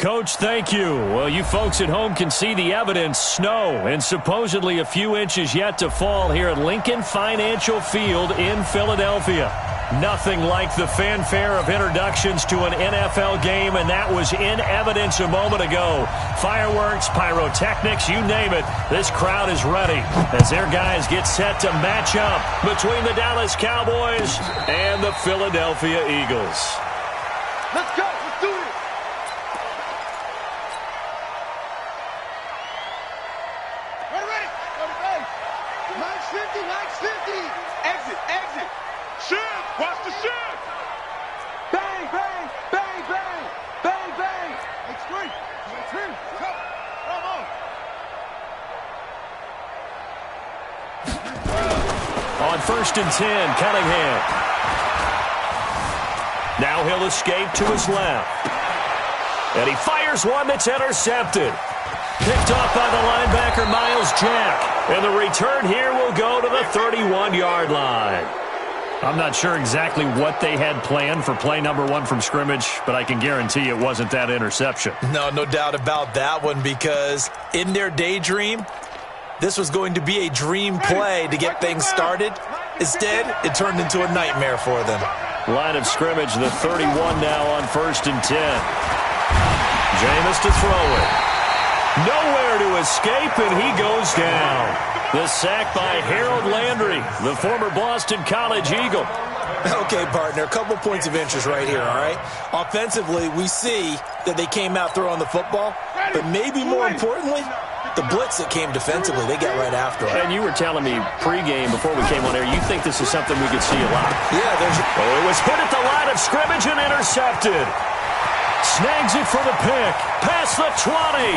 Coach, thank you. Well, you folks at home can see the evidence. Snow and supposedly a few inches yet to fall here at Lincoln Financial Field in Philadelphia. Nothing like the fanfare of introductions to an NFL game, and that was in evidence a moment ago. Fireworks, pyrotechnics, you name it. This crowd is ready as their guys get set to match up between the Dallas Cowboys and the Philadelphia Eagles. Let's go. Let's do it. Max 50, Max 50. Exit, exit. Shift, watch the shift. Bang, bang, bang, bang, bang, bang. X3, X3, come on. On 1st and 10, Cunningham. Now he'll escape to his left. And he fires one that's intercepted. Picked off by the linebacker, Miles Jack. And the return here will go to the 31-yard line. I'm not sure exactly what they had planned for play number 1 from scrimmage, but I can guarantee it wasn't that interception. No doubt about that one, because in their daydream, this was going to be a dream play to get things started. Instead, it turned into a nightmare for them. Line of scrimmage, the 31 now on 1st and 10. Jameis to throw it. Nowhere to escape, and he goes down. The sack by Harold Landry, the former Boston College Eagle. Okay, partner, a couple points of interest right here, all right? Offensively, we see that they came out throwing the football, but maybe more importantly, the blitz that came defensively, they got right after it. And you were telling me pregame before we came on air, you think this is something we could see a lot. Yeah, it was hit at the line of scrimmage and intercepted. Snags it for the pick. Past the 20.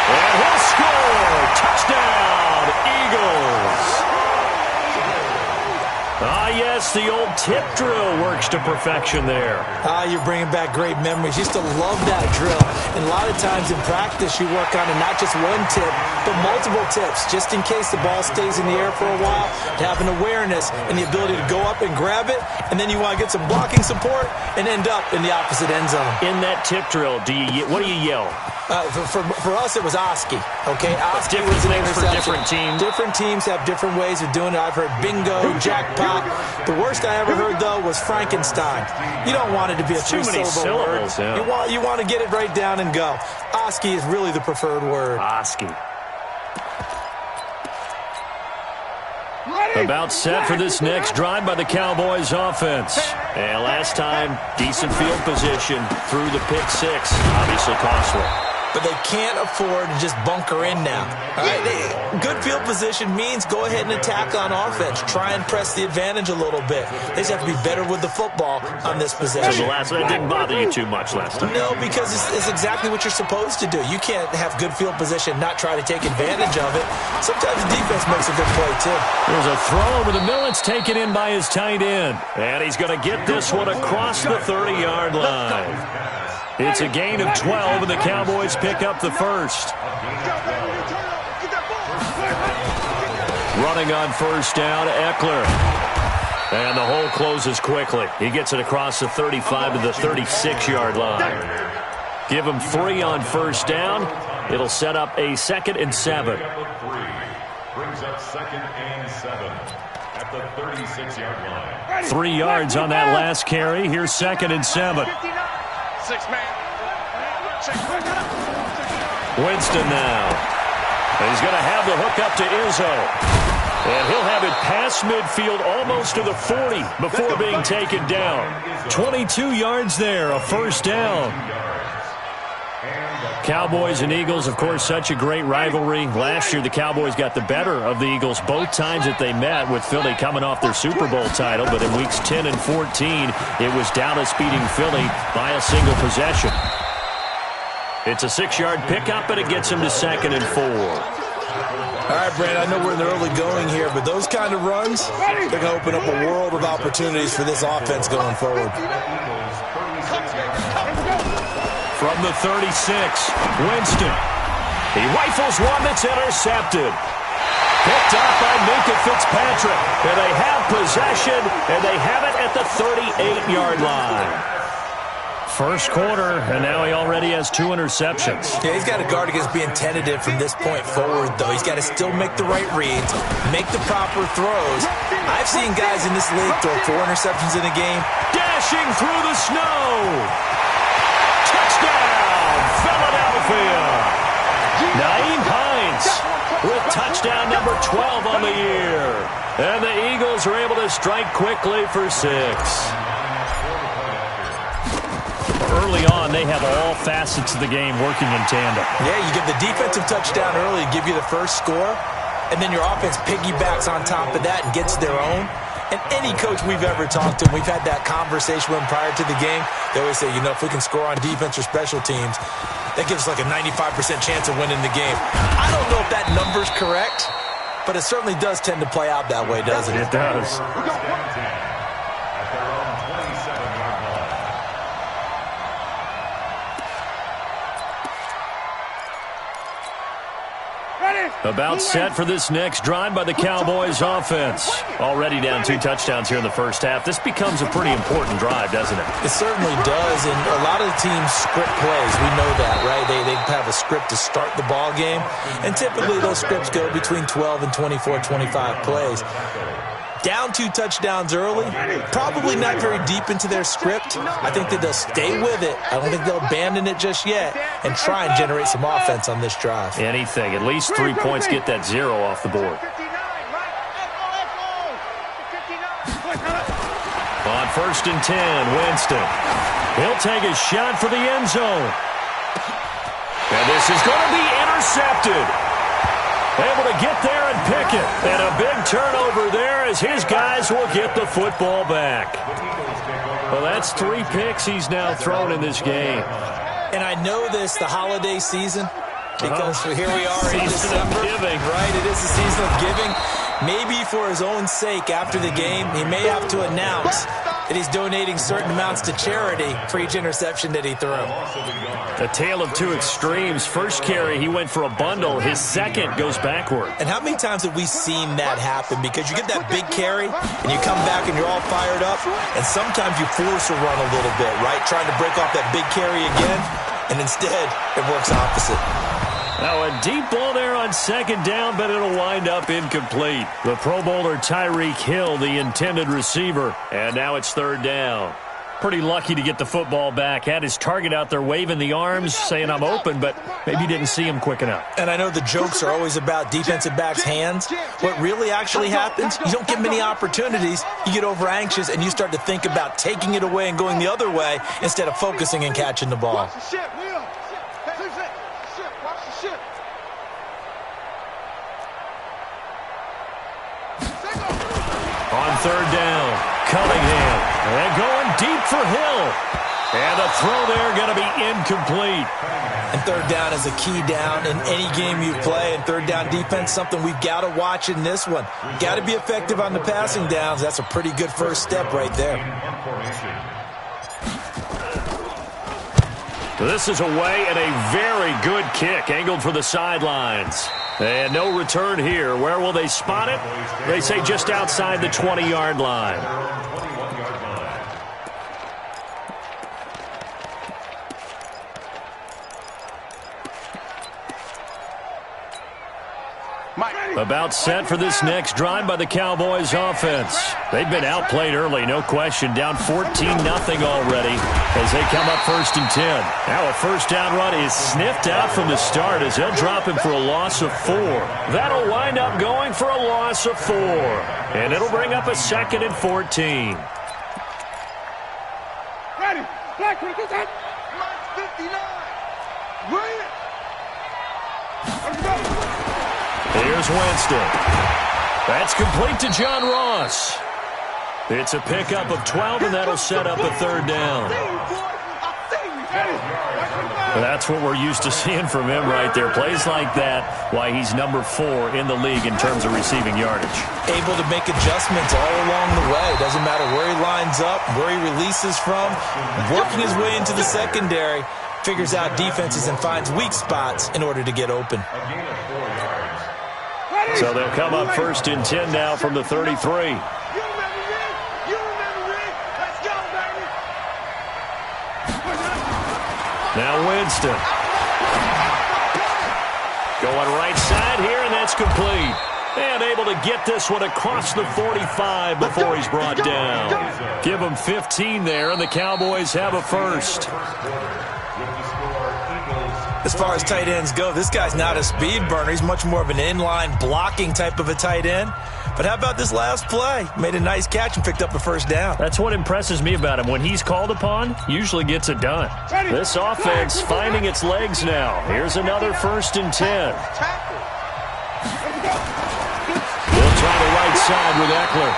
And he'll score. Touchdown, Eagles. Ah, yes, the old tip drill works to perfection there. You're bringing back great memories. Used to love that drill. And a lot of times in practice, you work on it, not just one tip, but multiple tips, just in case the ball stays in the air for a while, to have an awareness and the ability to go up and grab it, and then you want to get some blocking support and end up in the opposite end zone. In that tip drill, what do you yell? For us, it was Oski. Okay, Oski different was an things for interception. different teams. Different teams have different ways of doing it. I've heard bingo, jackpot. The worst I ever heard, though, was Frankenstein. You don't want it to be a too many syllable word. Yeah. You want to get it right down and go. Oski is really the preferred word. Oski. About set for this next drive by the Cowboys offense. And last time, decent field position through the pick 6. Obviously costly. But they can't afford to just bunker in now. All right, good field position means go ahead and attack on offense. Try and press the advantage a little bit. They just have to be better with the football on this possession. So that didn't bother you too much last time. No, because it's exactly what you're supposed to do. You can't have good field position, not try to take advantage of it. Sometimes the defense makes a good play, too. There's a throw over the middle. It's taken in by his tight end. And he's going to get this one across the 30-yard line. It's a gain of 12, and the Cowboys pick up the first. Running on first down, Eckler. And the hole closes quickly. He gets it across the 35 to the 36-yard line. Give him 3 on first down. It'll set up a 2nd and 7. Brings up 2nd and 7 at the 36-yard line. 3 yards on that last carry. Here's 2nd and 7. 6-man. Winston now. And he's going to have the hook up to Izzo. And he'll have it past midfield almost to the 40 before being taken down. 22 yards there, a first down. Cowboys and Eagles, of course, such a great rivalry. Last year, the Cowboys got the better of the Eagles both times that they met, with Philly coming off their Super Bowl title. But in weeks 10 and 14, it was Dallas beating Philly by a single possession. It's a 6-yard pickup, and it gets him to 2nd and 4. All right, Brad, I know we're in the early going here, but those kind of runs, they're going to open up a world of opportunities for this offense going forward. From the 36, Winston. He rifles one that's intercepted. Picked off by Minkah Fitzpatrick. And they have possession, and they have it at the 38-yard line. First quarter, and now he already has 2 interceptions. Yeah, he's got to guard against being tentative from this point forward, though. He's got to still make the right reads, make the proper throws. I've seen guys in this league throw 4 interceptions in a game. Dashing through the snow. Touchdown, Philadelphia. Nyheim Hines with touchdown number 12 on the year. And the Eagles are able to strike quickly for 6. Early on, they have all facets of the game working in tandem. Yeah, you get the defensive touchdown early to give you the first score, and then your offense piggybacks on top of that and gets their own. And any coach we've ever talked to, we've had that conversation with them prior to the game, they always say, if we can score on defense or special teams, that gives us like a 95% chance of winning the game. I don't know if that number's correct, but it certainly does tend to play out that way, doesn't it? It does. About set for this next drive by the Cowboys offense. Already down 2 touchdowns here in the first half. This becomes a pretty important drive, doesn't it? It certainly does, and a lot of the teams script plays. We know that, right? They have a script to start the ball game, and typically those scripts go between 12 and 24, 25 plays. Down 2 touchdowns early, probably not very deep into their script. I think that they'll stay with it. I don't think they'll abandon it just yet and try and generate some offense on this drive. Anything. At least 3 points, get that 0 off the board. On 1st and 10, Winston. He'll take a shot for the end zone. And this is going to be intercepted. Able to get there and pick it. And a big turnover there as his guys will get the football back. Well, that's 3 picks he's now thrown in this game. And I know this, the holiday season, because here we are in December. Giving. Right, it is the season of giving. Maybe for his own sake after the game, he may have to announce that he's donating certain amounts to charity for each interception that he threw. A tale of 2 extremes. First carry, he went for a bundle. His second goes backward. And how many times have we seen that happen? Because you get that big carry, and you come back and you're all fired up, and sometimes you force a run a little bit, right? Trying to break off that big carry again, and instead it works opposite. Now a deep ball there on 2nd down, but it'll wind up incomplete. The Pro Bowler Tyreek Hill, the intended receiver, and now it's 3rd down. Pretty lucky to get the football back. Had his target out there waving the arms, saying I'm open, but maybe didn't see him quick enough. And I know the jokes are always about defensive backs' hands. What really actually happens, you don't get many opportunities. You get over anxious, and you start to think about taking it away and going the other way instead of focusing and catching the ball. Watch the ship, Will. Watch the ship. On 3rd down, Cunningham. And going deep for Hill. And the throw there going to be incomplete. And 3rd down is a key down in any game you play. And 3rd down defense, something we've got to watch in this one. Got to be effective on the passing downs. That's a pretty good first step right there. This is away and a very good kick angled for the sidelines. And no return here. Where will they spot it? They say just outside the 20-yard line. About set for this next drive by the Cowboys offense. They've been outplayed early, no question. Down 14-0 already as they come up 1st and 10. Now a 1st down run is sniffed out from the start as they'll drop him for a loss of 4. That'll wind up going for a loss of 4. And it'll bring up a 2nd and 14. Ready. Black, we get that. Mark 59. Brilliant. Let's go. Here's Winston. That's complete to John Ross. It's a pickup of 12, and that'll set up a 3rd down. That's what we're used to seeing from him right there. Plays like that, why he's number 4 in the league in terms of receiving yardage. Able to make adjustments all along the way. Doesn't matter where he lines up, where he releases from. Working his way into the secondary, figures out defenses and finds weak spots in order to get open. So they'll come up 1st and 10 now from the 33. You remember Rick? Let's go, baby. Now Winston. Going right side here, and that's complete. And able to get this one across the 45 before he's brought down. Give him 15 there, and the Cowboys have a first. As far as tight ends go, this guy's not a speed burner. He's much more of an inline blocking type of a tight end. But how about this last play? Made a nice catch and picked up a first down. That's what impresses me about him. When he's called upon, usually gets it done. This offense finding its legs now. Here's another 1st and 10. He'll try the right side with Eckler.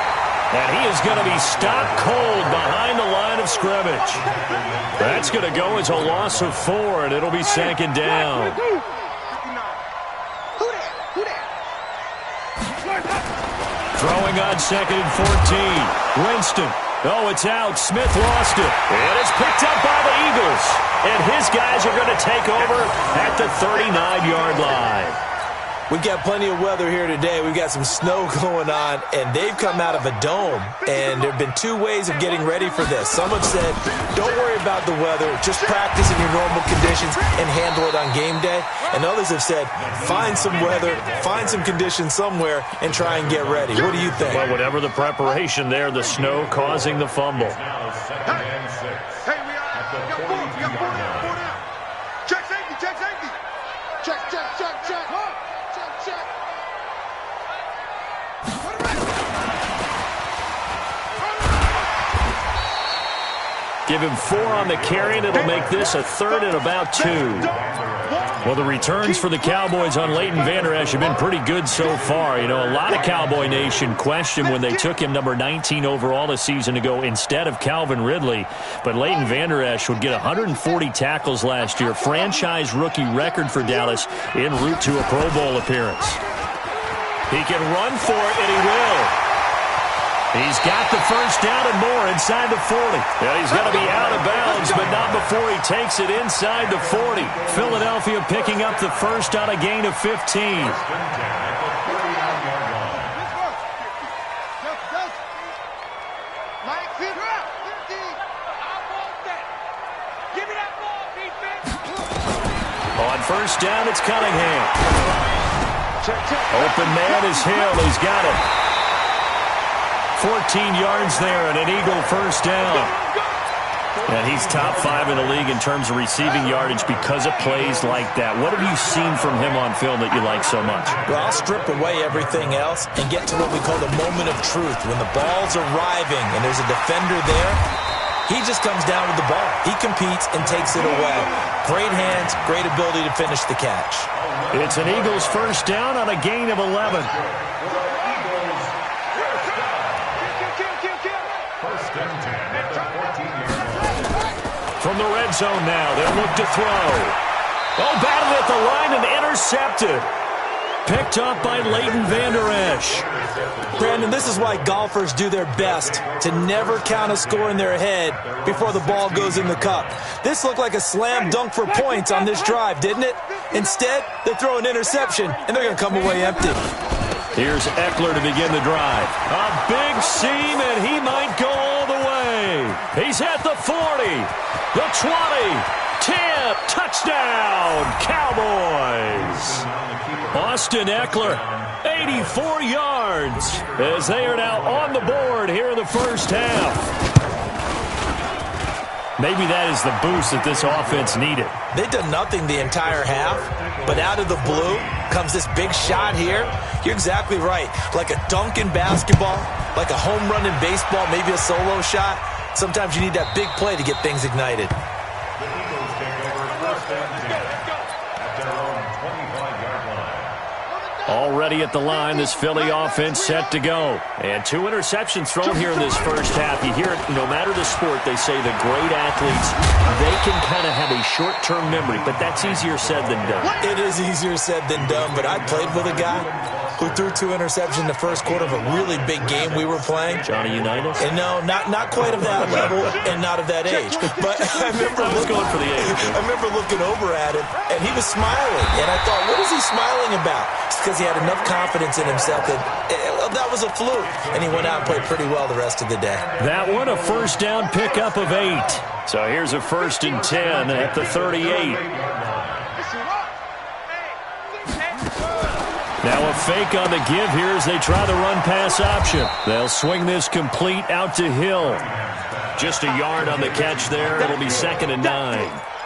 And he is going to be stopped cold behind the line of scrimmage. That's going to go as a loss of 4, and it'll be 2nd down. Throwing on 2nd and 14. Winston. Oh, it's out. Smith lost it. And it's picked up by the Eagles. And his guys are going to take over at the 39-yard line. We've got plenty of weather here today. We've got some snow going on, and they've come out of a dome. And there have been 2 ways of getting ready for this. Some have said, don't worry about the weather. Just practice in your normal conditions and handle it on game day. And others have said, find some weather, find some conditions somewhere, and try and get ready. What do you think? Well, whatever the preparation there, the snow causing the fumble. Hey, we got 4 down. Check safety, check safety. Check. Give him 4 on the carry, and it'll make this a 3rd and about 2. Well, the returns for the Cowboys on Leighton Vander Esch have been pretty good so far. You know, a lot of Cowboy Nation questioned when they took him number 19 overall a season ago instead of Calvin Ridley. But Leighton Vander Esch would get 140 tackles last year, franchise rookie record for Dallas, en route to a Pro Bowl appearance. He can run for it, and he will. He's got the first down and more inside the 40. Yeah, he's going to be out of bounds, but not before he takes it inside the 40. Philadelphia picking up the first on a gain of 15. On first down, it's Cunningham. Open man is Hill. He's got it. 14 yards there and an Eagle first down. And he's top 5 in the league in terms of receiving yardage because of plays like that. What have you seen from him on film that you like so much? Well, I'll strip away everything else and get to what we call the moment of truth. When the ball's arriving and there's a defender there, he just comes down with the ball. He competes and takes it away. Great hands, great ability to finish the catch. It's an Eagles first down on a gain of 11. From the red zone now, they'll look to throw. Oh, batted at the line and intercepted. Picked up by Leighton Vander Esch. Brandon, this is why golfers do their best to never count a score in their head before the ball goes in the cup. This looked like a slam dunk for points on this drive, didn't it? Instead, they throw an interception, and they're going to come away empty. Here's Eckler to begin the drive. A big seam, and he might go all the way. He's at the 40, the 20, 10, touchdown, Cowboys. Austin Eckler, 84 yards, as they are now on the board here in the first half. Maybe that is the boost that this offense needed. They've done nothing the entire half, but out of the blue comes this big shot here. You're exactly right. Like a dunk in basketball, like a home run in baseball, maybe a solo shot. Sometimes you need that big play to get things ignited. The Eagles take over first and 10 at their own 25-yard line. Already at the line, this Philly offense set to go. And 2 interceptions thrown here in this first half. You hear it, no matter the sport, they say the great athletes, they can kind of have a short-term memory, but that's easier said than done. It is easier said than done, but I played with a guy who threw 2 interceptions in the first quarter of a really big game we were playing. Johnny Unitas? And no, not quite of that level and not of that age. But I was going for the age. I remember looking over at him, and he was smiling. And I thought, what is he smiling about? It's because he had enough confidence in himself that was a fluke. And he went out and played pretty well the rest of the day. That one, a first down pickup of 8. So here's a 1st and 10 at the 38. Now a fake on the give here as they try the run-pass option. They'll swing this complete out to Hill. Just a yard on the catch there. It'll be 2nd and 9.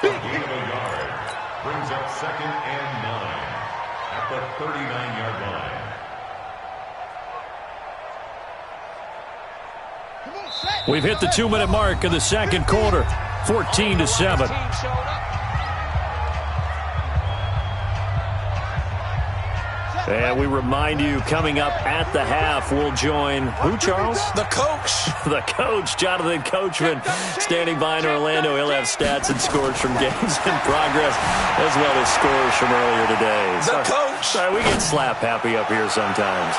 Gain of a yard brings up 2nd and 9 at the 39-yard line. We've hit the 2-minute mark of the second quarter. 14-7. And we remind you, coming up at the half, we'll join who, Charles? The coach. The coach, Jonathan Coachman, standing by in Orlando. He'll have stats and scores from games in progress, as well as scores from earlier today. The coach. Sorry, we get slap happy up here sometimes.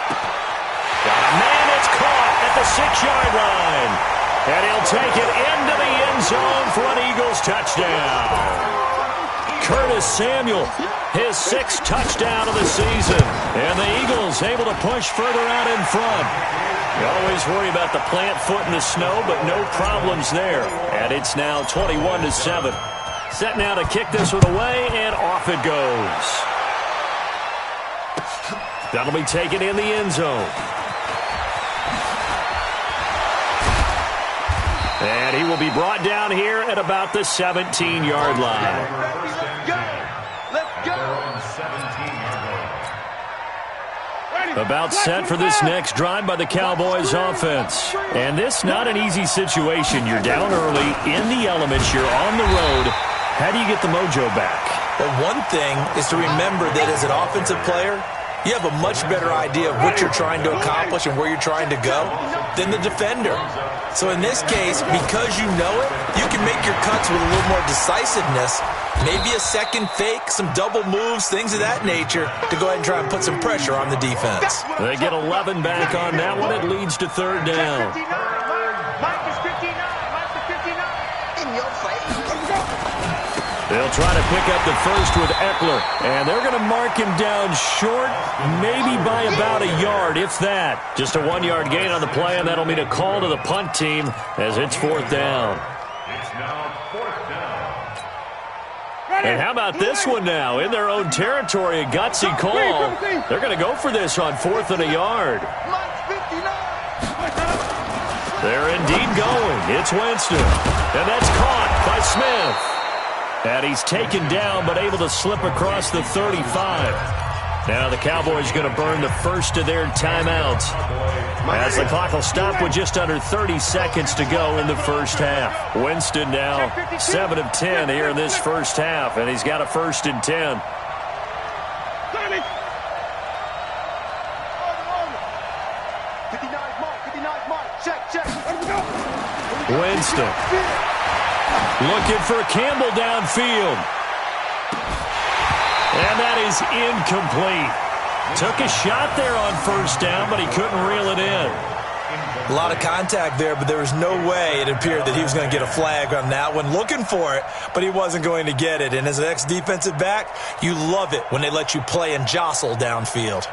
Got a man that's caught at the 6-yard line. And he'll take it into the end zone for an Eagles touchdown. Curtis Samuel, his 6th touchdown of the season. And the Eagles able to push further out in front. You always worry about the plant foot in the snow, but no problems there. And it's now 21-7. Set now to kick this one away, and off it goes. That'll be taken in the end zone. And he will be brought down here at about the 17-yard line. Let's go. About set for this next drive by the Cowboys offense. And this not an easy situation. You're down early, in the elements, you're on the road. How do you get the mojo back? Well, one thing is to remember that as an offensive player, you have a much better idea of what you're trying to accomplish and where you're trying to go than the defender. So in this case, because you know it, you can make your cuts with a little more decisiveness, maybe a second fake, some double moves, things of that nature, to go ahead and try and put some pressure on the defense. They get 11 back on that one. It leads to 3rd down. Mike is 59. Mike is 59. In your face. Let's go. They'll try to pick up the first with Eckler, and they're going to mark him down short, maybe by about a yard, if that. Just a 1-yard gain on the play, and that'll mean a call to the punt team as it's 4th down. It's now 4th down. And how about this one now? In their own territory, a gutsy call. They're going to go for this on 4th and a yard. Mike 59. They're indeed going. It's Winston, and that's caught by Smith. And he's taken down, but able to slip across the 35. Now the Cowboys going to burn the first of their timeouts, as the clock will stop with just under 30 seconds to go in the first half. Winston now 7 of 10 here in this first half, and he's got a 1st and 10. 59 Mark. Check. Let's go. Winston looking for Campbell downfield. And that is incomplete. Took a shot there on 1st down, but he couldn't reel it in. A lot of contact there, but there was no way it appeared that he was going to get a flag on that one. Looking for it, but he wasn't going to get it. And as an ex-defensive back, you love it when they let you play and jostle downfield.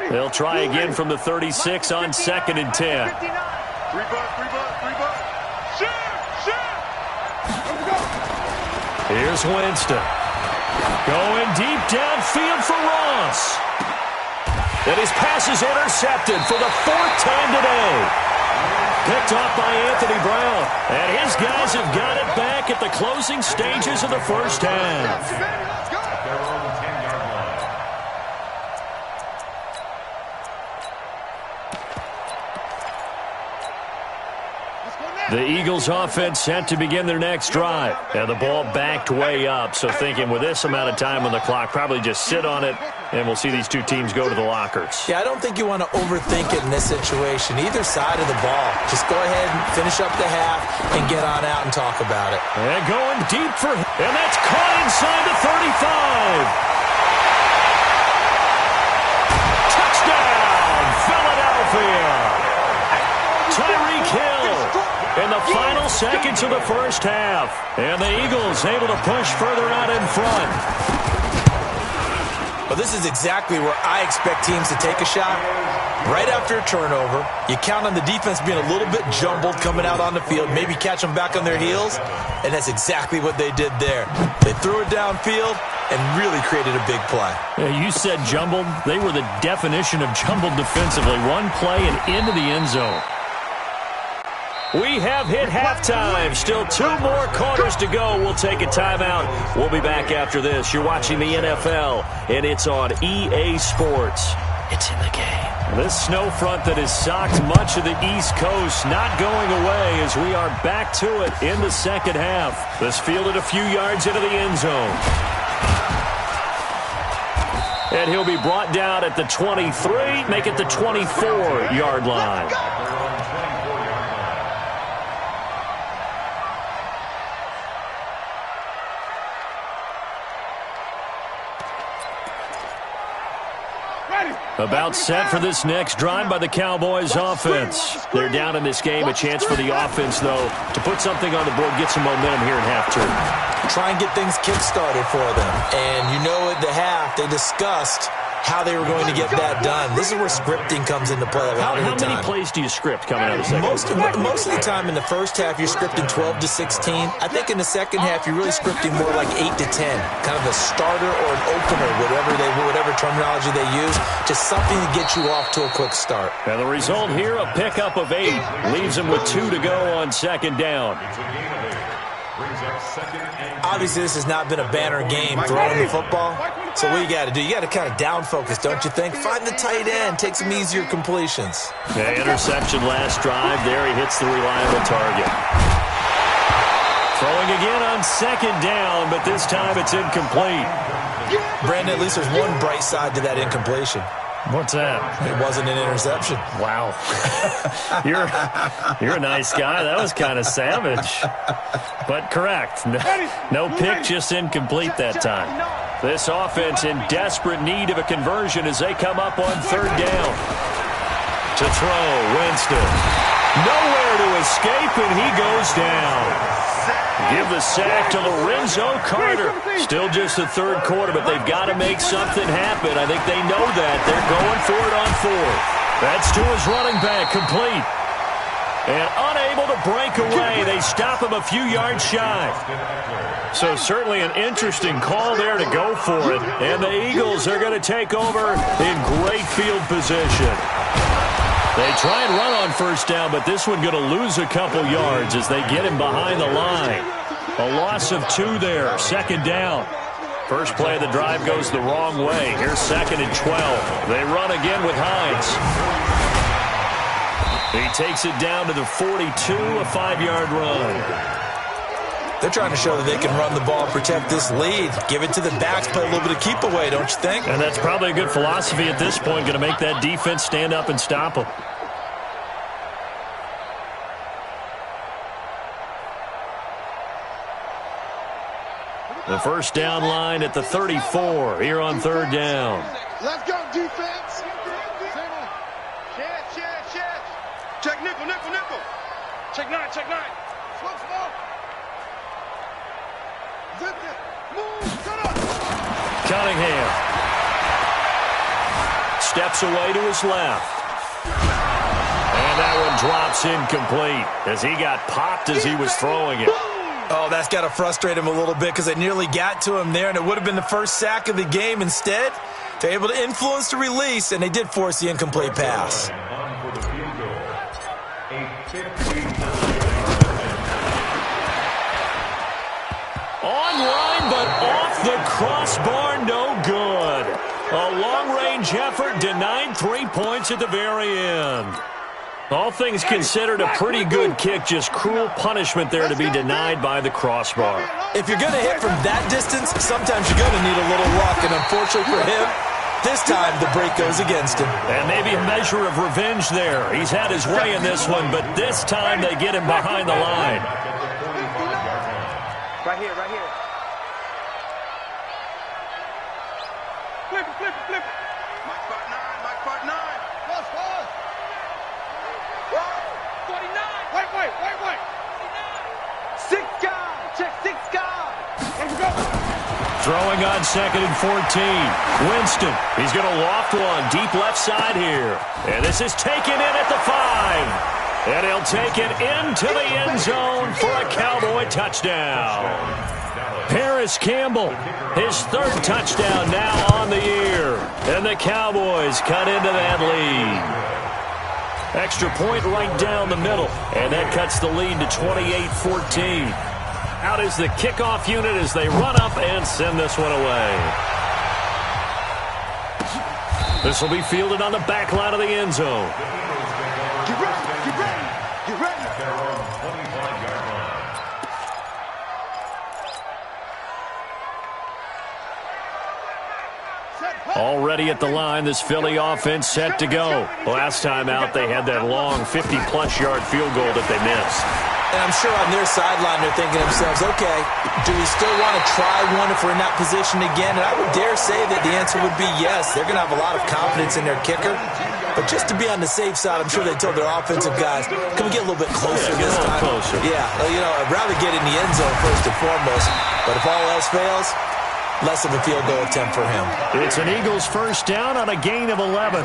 They'll try again from the 36 on 2nd and 10. 3 buck. Shoot. Here's Winston. Going deep downfield for Ross. And his pass is intercepted for the 4th time today. Picked off by Anthony Brown. And his guys have got it back at the closing stages of the first half. Let's go. At their own 10-yard line. Let's go now. The Eagles offense set to begin their next drive. And the ball backed way up, so thinking with this amount of time on the clock, probably just sit on it, and we'll see these two teams go to the lockers. Yeah, I don't think you want to overthink it in this situation. Either side of the ball. Just go ahead and finish up the half and get on out and talk about it. And going deep for him, and that's caught inside the 35. Touchdown, Philadelphia. Tyreek Hill in the final seconds of the first half. And the Eagles able to push further out in front. Well, this is exactly where I expect teams to take a shot. Right after a turnover, you count on the defense being a little bit jumbled coming out on the field, maybe catch them back on their heels, and that's exactly what they did there. They threw it downfield and really created a big play. Yeah, you said jumbled. They were the definition of jumbled defensively. One play and into the end zone. We have hit halftime. Still 2 more quarters to go. We'll take a timeout. We'll be back after this. You're watching the NFL, and it's on EA Sports. It's in the game. This snow front that has socked much of the East Coast not going away as we are back to it in the second half. This fielded a few yards into the end zone. And he'll be brought down at the 23, make it the 24-yard line. About set for this next drive by the Cowboys offense. They're down in this game. A chance for the offense, though, to put something on the board, get some momentum here in half-term. Try and get things kick-started for them. And you know at the half, they discussed how they were going to get that done. This is where scripting comes into play a lot of the time. How many plays do you script coming out of the second? Most of the time in the first half, you're scripting 12 to 16. I think in the second half, you're really scripting more like 8 to 10. Kind of a starter or an opener, whatever terminology they use. Just something to get you off to a quick start. And the result here, a pickup of 8. Leaves them with 2 to go on second down. Obviously, this has not been a banner game throwing the football. So what you got to do, you got to kind of down focus, don't you think? Find the tight end, take some easier completions. Yeah, interception last drive. There he hits the reliable target. Throwing again on second down, but this time it's incomplete. Brandon, at least there's one bright side to that incompletion. What's that? It wasn't an interception. Wow. You're a nice guy. That was kind of savage. But correct. No pick, just incomplete that time. This offense in desperate need of a conversion as they come up on third down. To throw, Winston. Nowhere to escape, and he goes down. Give the sack to Lorenzo Carter. Still just the third quarter, but they've got to make something happen. I think they know that. They're going for it on fourth. That's to his running back, complete. And unable to break away. They stop him a few yards shy. So certainly an interesting call there to go for it. And the Eagles are going to take over in great field position. They try and run on first down, but this one going to lose a couple yards as they get him behind the line. A loss of 2 there, second down. First play of the drive goes the wrong way. Here's second and 12. They run again with Hines. He takes it down to the 42, a 5-yard run. They're trying to show that they can run the ball, protect this lead. Give it to the backs, play a little bit of keep away, don't you think? And that's probably a good philosophy at this point, going to make that defense stand up and stop them. The first down line at the 34 here on third down. Let's go, defense. Check nickel. Check 9. Smoke. Zip it. Move. Cut up. Cunningham steps away to his left. And that one drops incomplete as he got popped as he was throwing it. Oh, that's got to frustrate him a little bit because they nearly got to him there, and it would have been the first sack of the game. Instead, they're able to influence the release, and they did force the incomplete pass. Online, but off the crossbar, no good. A long-range effort denied 3 points at the very end. All things considered, a pretty good kick. Just cruel punishment there to be denied by the crossbar. If you're going to hit from that distance, sometimes you're going to need a little luck. And unfortunately for him, this time the break goes against him. And maybe a measure of revenge there. He's had his way in this one, but this time they get him behind the line. Right here, right here. Flip it, flip it, flip it. Mike part 9, Mike part 9. Close, close. 49. Wait. 6 guys. Check 6 guys. Let's go. Throwing on 2nd and 14. Winston, he's going to loft one deep left side here. And this is taken in at the 5. And he'll take it into the end zone for a Cowboy touchdown. Paris Campbell, his 3rd touchdown now on the year. And the Cowboys cut into that lead. Extra point right down the middle. And that cuts the lead to 28-14. Out is the kickoff unit as they run up and send this one away. This will be fielded on the back line of the end zone. Get ready, get ready, get ready. Their own 25-yard line. Already at the line, this Philly offense set to go. Last time out, they had that long 50-plus yard field goal that they missed. And I'm sure on their sideline they're thinking to themselves, okay, do we still want to try one if we're in that position again? And I would dare say that the answer would be yes. They're going to have a lot of confidence in their kicker. But just to be on the safe side, I'm sure they told their offensive guys, can we get a little bit closer this time? Closer. Yeah, you know, I'd rather get in the end zone first and foremost. But if all else fails, less of a field goal attempt for him. It's an Eagles first down on a gain of 11.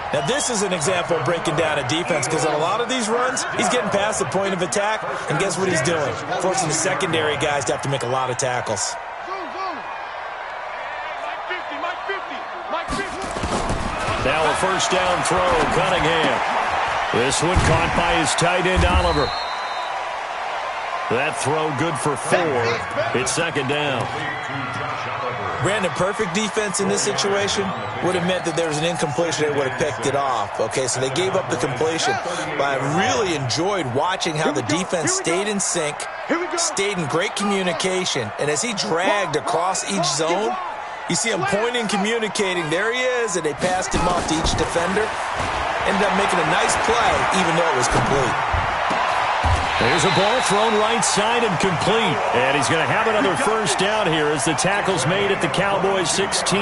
Now, this is an example of breaking down a defense because on a lot of these runs, he's getting past the point of attack, and guess what he's doing? Forcing the secondary guys to have to make a lot of tackles. Now a first down throw, Cunningham. This one caught by his tight end, Oliver. That throw good for 4. It's 2nd down. Brandon, perfect defense in this situation would have meant that there was an incompletion. They would have picked it off. Okay, so they gave up the completion. But I really enjoyed watching how the defense stayed in sync, stayed in great communication. And as he dragged across each zone, you see him pointing, communicating. There he is, and they passed him off to each defender. Ended up making a nice play, even though it was complete. There's a ball thrown right side and complete. And he's going to have another first down here as the tackle's made at the Cowboys 16.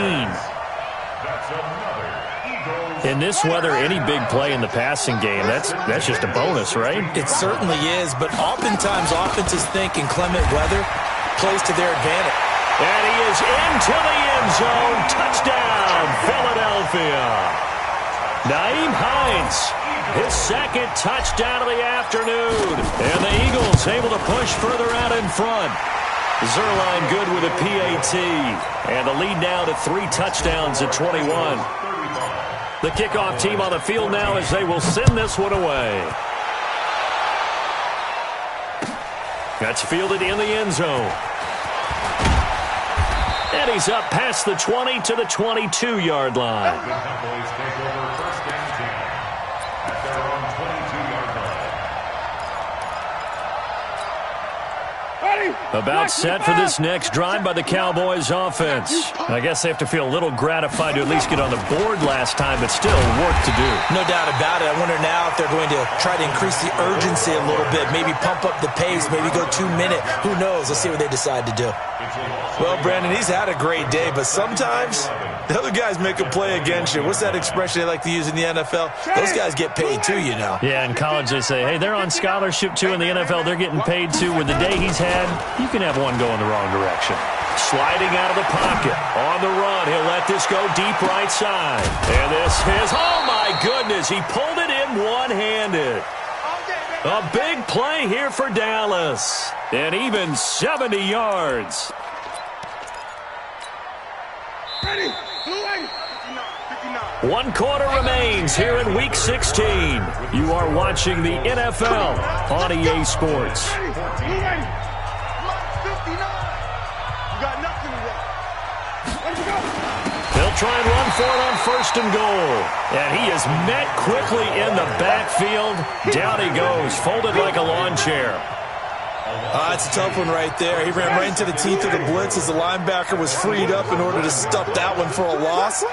In this weather, any big play in the passing game, that's just a bonus, right? It certainly is, but oftentimes offenses think in clement weather plays to their advantage. And he is into the end zone. Touchdown, Philadelphia. Naeem Hines, his 2nd touchdown of the afternoon. And the Eagles able to push further out in front. Zerline good with a PAT. And the lead now to 3 touchdowns at 21. The kickoff team on the field now as they will send this one away. That's fielded in the end zone. And he's up past the 20 to the 22-yard line. The Cowboys take over first and 10 at their own 22-yard line. About set for this next drive by the Cowboys offense. I guess they have to feel a little gratified to at least get on the board last time, but still work to do. No doubt about it. I wonder now if they're going to try to increase the urgency a little bit, maybe pump up the pace, maybe go 2-minute. Who knows? Let's see what they decide to do. Well, Brandon, he's had a great day, but sometimes the other guys make a play against you. What's that expression they like to use in the NFL? Those guys get paid too, you know. Yeah, in college they say, hey, they're on scholarship too. In the NFL, they're getting paid too. With the day he's had, you can have one going the wrong direction. Sliding out of the pocket. On the run, he'll let this go deep right side. And this is, oh my goodness, he pulled it in one-handed. A big play here for Dallas. And even 70 yards. Ready. 1 quarter remains here in Week 16. You are watching the NFL on EA Sports. They'll try and run for it on 1st and goal. And he is met quickly in the backfield. Down he goes, folded like a lawn chair. That's a tough one right there. He ran right into the teeth of the blitz as the linebacker was freed up in order to stop that one for a loss.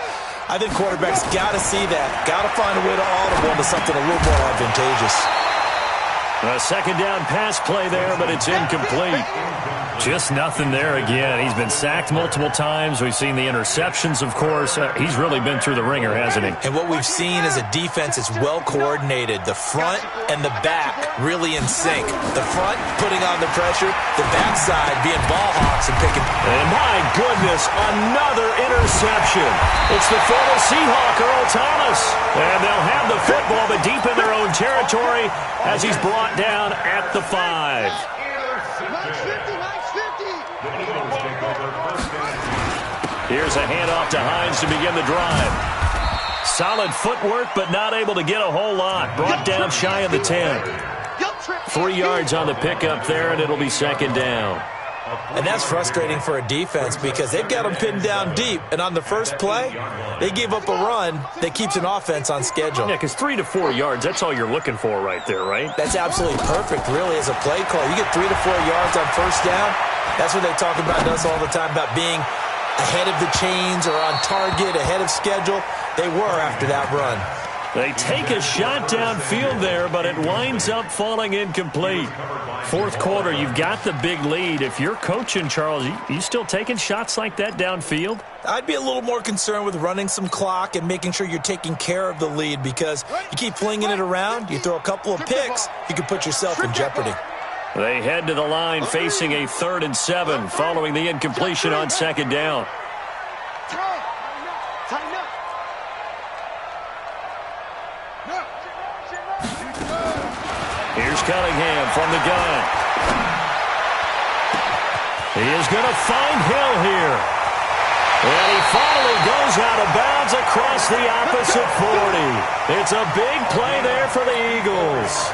I think quarterbacks got to see that. Got to find a way to audible into something a little more advantageous. A 2nd down pass play there, but it's incomplete. Just nothing there again. He's been sacked multiple times. We've seen the interceptions, of course. He's really been through the ringer, hasn't he? And what we've seen is a defense that's well coordinated. The front and the back really in sync. The front putting on the pressure, the backside being ball hawks and picking. And my goodness, another interception. It's the former Seahawk, Earl Thomas. And they'll have the football, but deep in their own territory as he's brought down at the 5. Here's a handoff to Hines to begin the drive. Solid footwork, but not able to get a whole lot. Brought down shy of the 10. 3 yards on the pickup there, and it'll be 2nd down. And that's frustrating for a defense because they've got them pinned down deep. And on the first play, they gave up a run that keeps an offense on schedule. Yeah, because 3 to 4 yards, that's all you're looking for right there, right? That's absolutely perfect, really, as a play call. You get 3 to 4 yards on 1st down. That's what they talk about us all the time, about being ahead of the chains or on target, ahead of schedule. They were after that run. They take a shot downfield there, but it winds up falling incomplete. 4th quarter, you've got the big lead. If you're coaching, Charles, you still taking shots like that downfield? I'd be a little more concerned with running some clock and making sure you're taking care of the lead because you keep flinging it around, you throw a couple of picks, you could put yourself in jeopardy. They head to the line facing a 3rd and 7 following the incompletion on 2nd down. Here's Cunningham from the gun. He is going to find Hill here. And he finally goes out of bounds across the opposite 40. It's a big play there for the Eagles.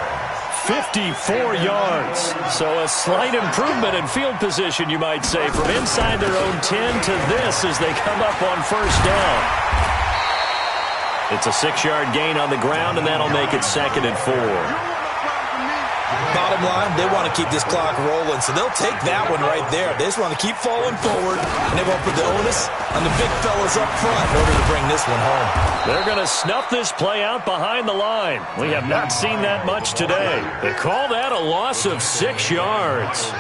54 yards. So a slight improvement in field position, you might say, from inside their own 10 to this as they come up on 1st down. It's a 6-yard gain on the ground, and that'll make it 2nd and 4. Bottom line, they want to keep this clock rolling, so they'll take that one right there. They just want to keep falling forward, and they won't put the onus on the big fellas up front in order to bring this one home. They're going to snuff this play out behind the line. We have not seen that much today. They call that a loss of 6 yards.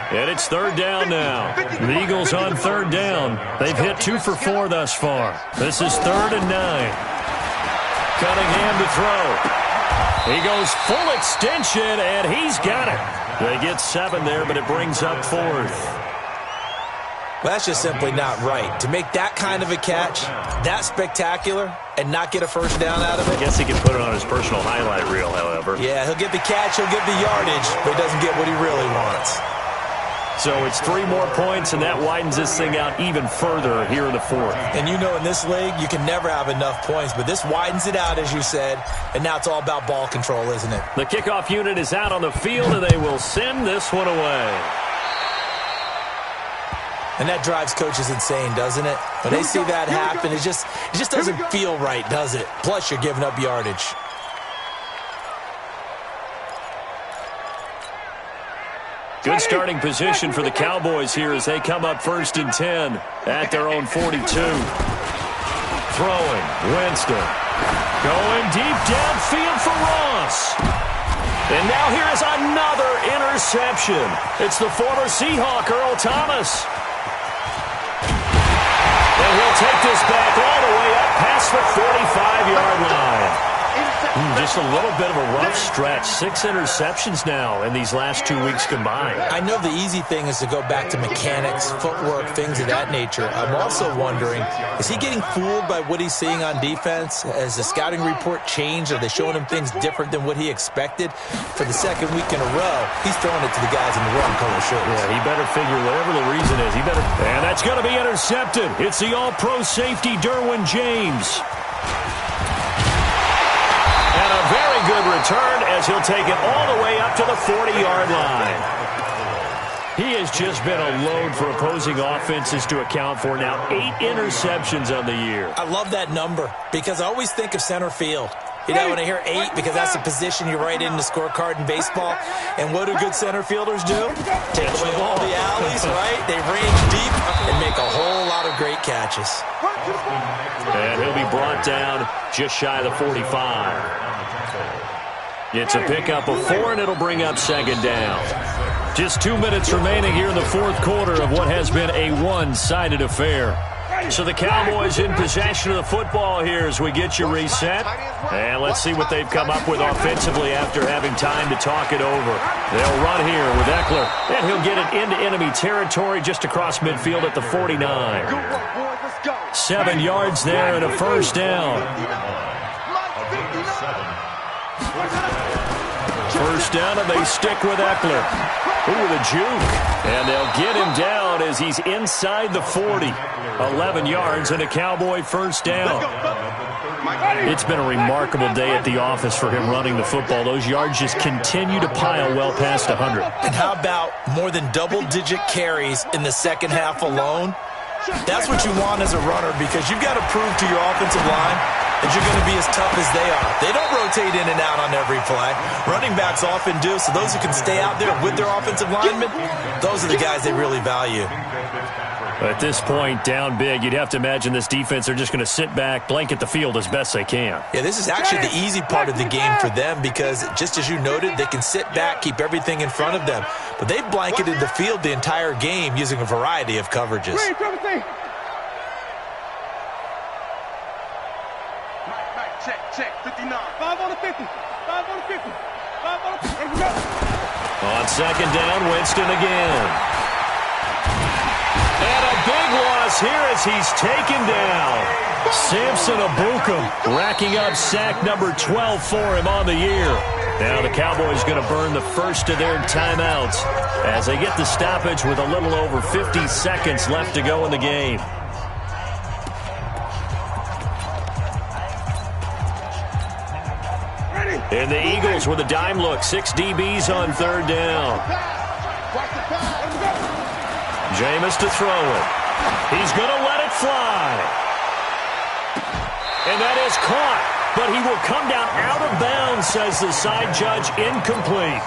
And it's 3rd down now. The Eagles on 3rd down. They've hit 2 for 4 thus far. This is 3rd and 9. Cunningham to throw. He goes full extension, and he's got it. They get 7 there, but it brings up 4th. Well, that's just simply not right. To make that kind of a catch, that spectacular, and not get a 1st down out of it. I guess he can put it on his personal highlight reel, however. Yeah, he'll get the catch, he'll get the yardage, but he doesn't get what he really wants. So it's 3 more points, and that widens this thing out even further here in the 4th. And you know in this league, you can never have enough points, but this widens it out, as you said, and now it's all about ball control, isn't it? The kickoff unit is out on the field, and they will send this one away. And that drives coaches insane, doesn't it? When they see that happen, it just doesn't feel right, does it? Plus, you're giving up yardage. Good starting position for the Cowboys here as they come up 1st and 10 at their own 42. Throwing, Winston. Going deep downfield for Ross. And now here is another interception. It's the former Seahawk, Earl Thomas. And he'll take this back all the way up past the 45-yard line. Just a little bit of a rough stretch. 6 interceptions now in these last 2 weeks combined. I know the easy thing is to go back to mechanics, footwork, things of that nature. I'm also wondering, is he getting fooled by what he's seeing on defense? Has the scouting report changed? Are they showing him things different than what he expected? For the 2nd week in a row, he's throwing it to the guys in the wrong color shirts. Yeah, he better figure whatever the reason is. And that's going to be intercepted. It's the all-pro safety, Derwin James. And a very good return as he'll take it all the way up to the 40-yard line. He has just been a load for opposing offenses to account for. Now 8 interceptions on the year. I love that number because I always think of center field. You know, when I hear 8, because that's the position you write in the scorecard in baseball. And what do good center fielders do? Take away all the alleys, right? They range deep and make a whole lot of great catches. And he'll be brought down just shy of the 45. It's a pickup of 4, and it'll bring up second down. Just 2 minutes remaining here in the fourth quarter of what has been a one-sided affair. So the Cowboys in possession of the football here as we get you reset. And let's see what they've come up with offensively after having time to talk it over. They'll run here with Eckler, and he'll get it into enemy territory just across midfield at the 49. 7 yards there and a first down. First down, and they stick with Eckler. Ooh, the juke. And they'll get him down as he's inside the 40. 11 yards and a Cowboy first down. It's been a remarkable day at the office for him running the football. Those yards just continue to pile well past 100. And how about more than double-digit carries in the second half alone? That's what you want as a runner because you've got to prove to your offensive line that you're going to be as tough as they are. They don't rotate in and out on every play. Running backs often do, so those who can stay out there with their offensive linemen, those are the guys they really value. At this point, down big, you'd have to imagine this defense, they're just going to sit back, blanket the field as best they can. Yeah, this is actually the easy part of the game for them because, just as you noted, they can sit back, keep everything in front of them. But they've blanketed the field the entire game using a variety of coverages. Check, 59. 5 on the 50. 5 on the 50. 5 on the 50. Here we go. On second down, Winston again. And a big loss here as he's taken down. Samson Ebukam racking up sack number 12 for him on the year. Now the Cowboys going to burn the first of their timeouts as they get the stoppage with a little over 50 seconds left to go in the game. And the Eagles with a dime look. 6 DBs on third down. Jameis to throw it. He's going to let it fly. And that is caught. But he will come down out of bounds, says the side judge. Incomplete.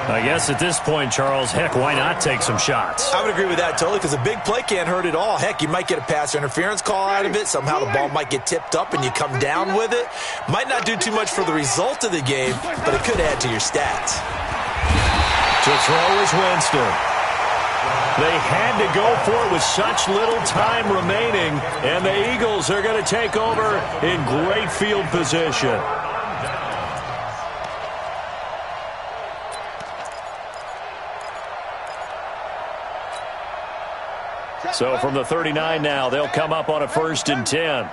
I guess at this point, Charles, heck, why not take some shots? I would agree with that totally because a big play can't hurt at all. Heck, you might get a pass interference call out of it. Somehow the ball might get tipped up and you come down with it. Might not do too much for the result of the game, but it could add to your stats. To throw is Winston. They had to go for it with such little time remaining, and the Eagles are going to take over in great field position. So from the 39 now, they'll come up on a 1st and 10.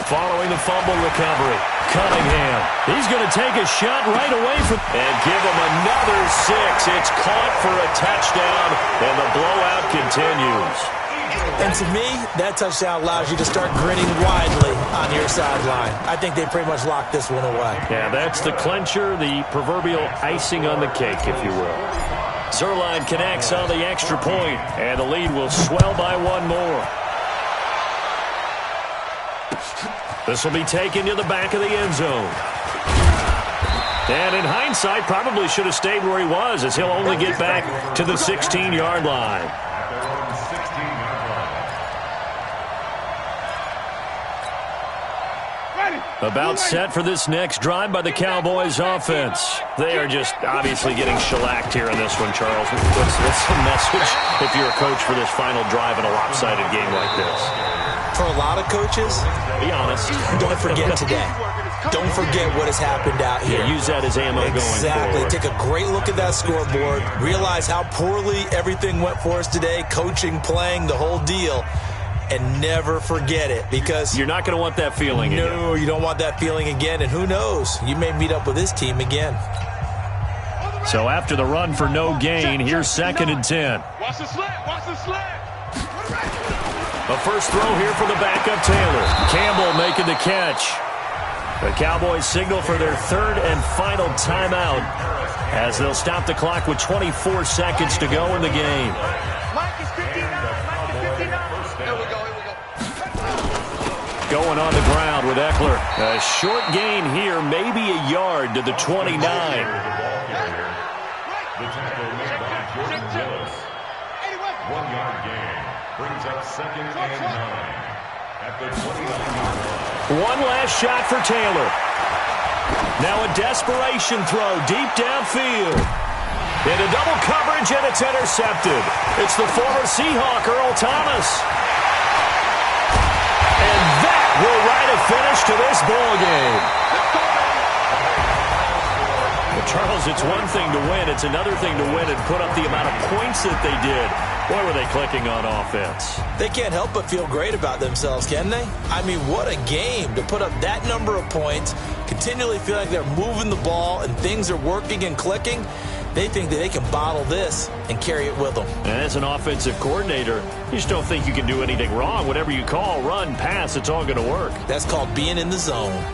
Following the fumble recovery, Cunningham. He's going to take a shot right away from and give him another 6. It's caught for a touchdown, and the blowout continues. And to me, that touchdown allows you to start grinning widely on your sideline. I think they pretty much locked this one away. Yeah, that's the clincher, the proverbial icing on the cake, if you will. Zerline connects on the extra point, and the lead will swell by 1 more. This will be taken to the back of the end zone. And in hindsight, probably should have stayed where he was, as he'll only get back to the 16-yard line. About set for this next drive by the Cowboys offense. They are just obviously getting shellacked here in this one, Charles. What's the message if you're a coach for this final drive in a lopsided game like this? For a lot of coaches, be honest, don't forget today. Don't forget what has happened out here. Yeah, use that as ammo going forward. Exactly. Take a great look at that scoreboard. Realize how poorly everything went for us today. Coaching, playing, the whole deal. And never forget it, because you're not going to want that feeling again. No, you don't want that feeling again. And who knows? You may meet up with this team again. So after the run for no gain, here's 2nd and 10. Watch the slant. Watch the slant. A first throw here for the backup Taylor. Campbell making the catch. The Cowboys signal for their third and final timeout as they'll stop the clock with 24 seconds to go in the game. Mike is 59. Mike is 59. Here we go. Going on the ground with Eckler. A short gain here, maybe a yard to the 29. The tackle made by Jordan Willis. 1 yard gain. Brings up second and 9 at the 29-yard line. One last shot for Taylor. Now a desperation throw deep downfield. Into double coverage, and it's intercepted. It's the former Seahawk, Earl Thomas. And that will write a finish to this ball game. Well, Charles, it's one thing to win. It's another thing to win and put up the amount of points that they did. Boy, were they clicking on offense. They can't help but feel great about themselves, can they? I mean, what a game to put up that number of points, continually feel like they're moving the ball and things are working and clicking. They think that they can bottle this and carry it with them. And as an offensive coordinator, you just don't think you can do anything wrong. Whatever you call, run, pass, it's all going to work. That's called being in the zone.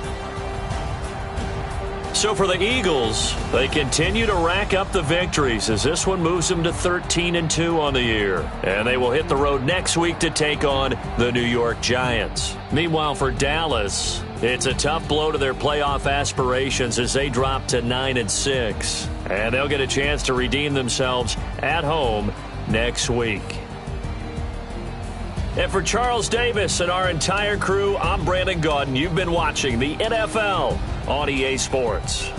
So for the Eagles, they continue to rack up the victories as this one moves them to 13-2 on the year. And they will hit the road next week to take on the New York Giants. Meanwhile, for Dallas, it's a tough blow to their playoff aspirations as they drop to 9-6. And they'll get a chance to redeem themselves at home next week. And for Charles Davis and our entire crew, I'm Brandon Gaudin. You've been watching the NFL on EA Sports.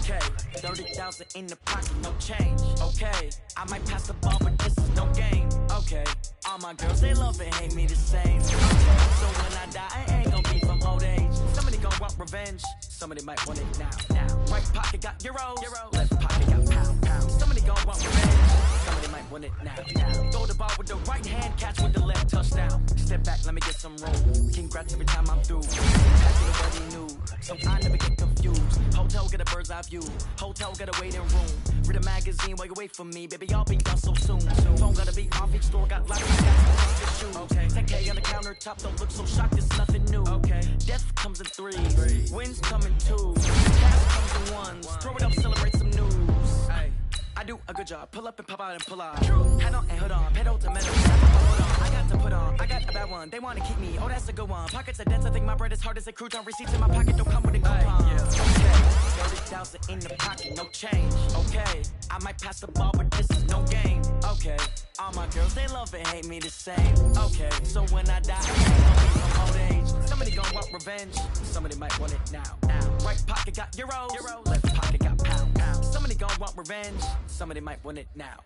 Okay, 30,000 in the pocket, no change. Okay, I might pass the ball, but this is no game. Okay, all my girls, they love and hate me the same. Okay, so when I die, I ain't gonna be from old age. Somebody gonna want revenge, somebody might want it now. Right pocket got euros, left pocket got pound. Somebody gonna want revenge, somebody might want it now. Throw the ball with the right hand, catch with the left, touchdown. Step back, let me get some room. Congrats every time I'm through. Back to the already knew, so I never get confused. Hotel get a bird's eye view. Hotel get a waiting room. Read a magazine while you wait for me. Baby, I'll be done so soon. Phone gotta be off, each store got lots of gas to shoes. Okay. 10K on the countertop, don't look so shocked, it's nothing new. Okay. Death comes in threes. Wins come in twos. Cash comes in ones. Throw it up, celebrate some news. Ay. I do a good job. Pull up and pop out and pull out. Hat on and hood on. Pedal to metal. I got to put on. I got a bad one. They want to keep me. Oh, that's a good one. Pockets are dense. I think my bread is hard as a crouton. Receipts in my pocket don't come with a coupon. Yeah. Okay. 30,000 in the pocket. No change. Okay. I might pass the ball, but this is no game. Okay. All my girls, they love and hate me the same. Okay. So when I die, I ain't gonna be from old age. Somebody gonna want revenge. Somebody might want it now. Right pocket got euros. Left pocket got pound. Somebody gonna want revenge. Somebody might want it now.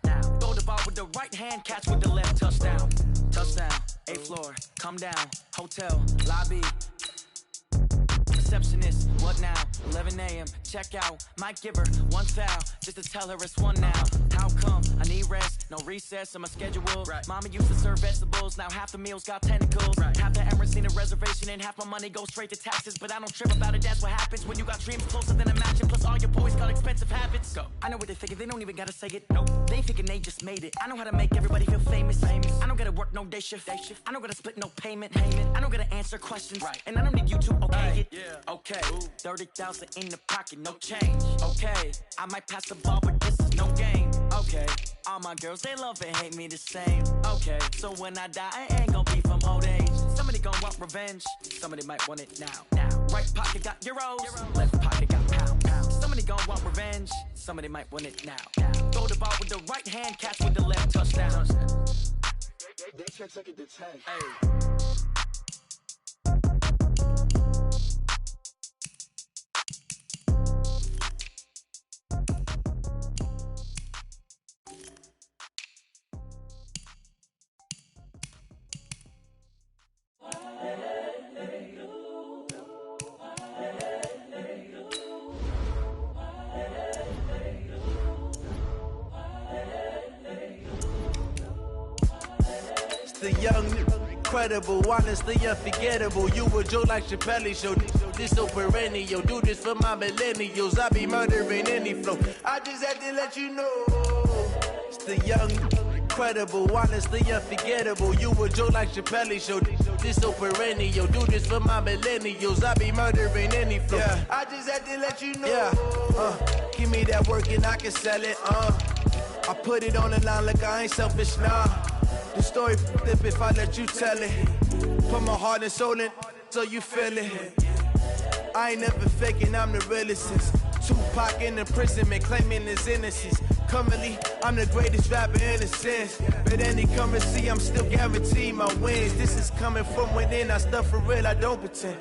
Throw the ball with the right hand, catch with the left, touchdown. Touchdown, 8th floor, come down, hotel, lobby. Receptionist, what now? 11 a.m., check out. Might give her one foul, just to tell her it's one now. How come? I need rest, no recess in my schedule. Right. Mama used to serve vegetables, now half the meals got tentacles. Right. Half the Emirates need a reservation and half my money goes straight to taxes. But I don't trip about it, that's what happens when you got dreams closer than a mansion. Plus all your boys got expensive habits. Go. I know what they thinking, they don't even gotta say it. Nope. They thinking they just made it. I know how to make everybody feel famous. I don't gotta work no day shift. I don't gotta split no payment. I don't gotta answer questions. Right. And I don't need you to okay it. Yeah. Okay, 30,000 in the pocket, no change. Okay, I might pass the ball, but this is no game. Okay, all my girls, they love and hate me the same. Okay, so when I die, I ain't gonna be from old age. Somebody gonna want revenge, somebody might want it now. Right pocket got euros, left pocket got pound. Somebody gonna want revenge, somebody might want it now. Throw the ball with the right hand, catch with the left, touchdown. They check second to 10. Hey. young, incredible, honestly unforgettable. You a Joe like Chappelle show. This so perennial. Do this for my millennials. I be murdering any flow. I just had to let you know. It's the young, incredible, honestly unforgettable. You a Joe like Chappelle show. This so perennial. Do this for my millennials. I be murdering any flow. Yeah. I just had to let you know. Yeah. Give me that work and I can sell it. I put it on the line like I ain't selfish, nah. The story flip if I let you tell it. Put my heart and soul in so you feel it. I ain't never faking, I'm the realest. Tupac in imprisonment, claiming his innocence. Currently, I'm the greatest rapper in a sense. But any currency, I'm still guaranteed my wins. This is coming from within, I stuff for real, I don't pretend.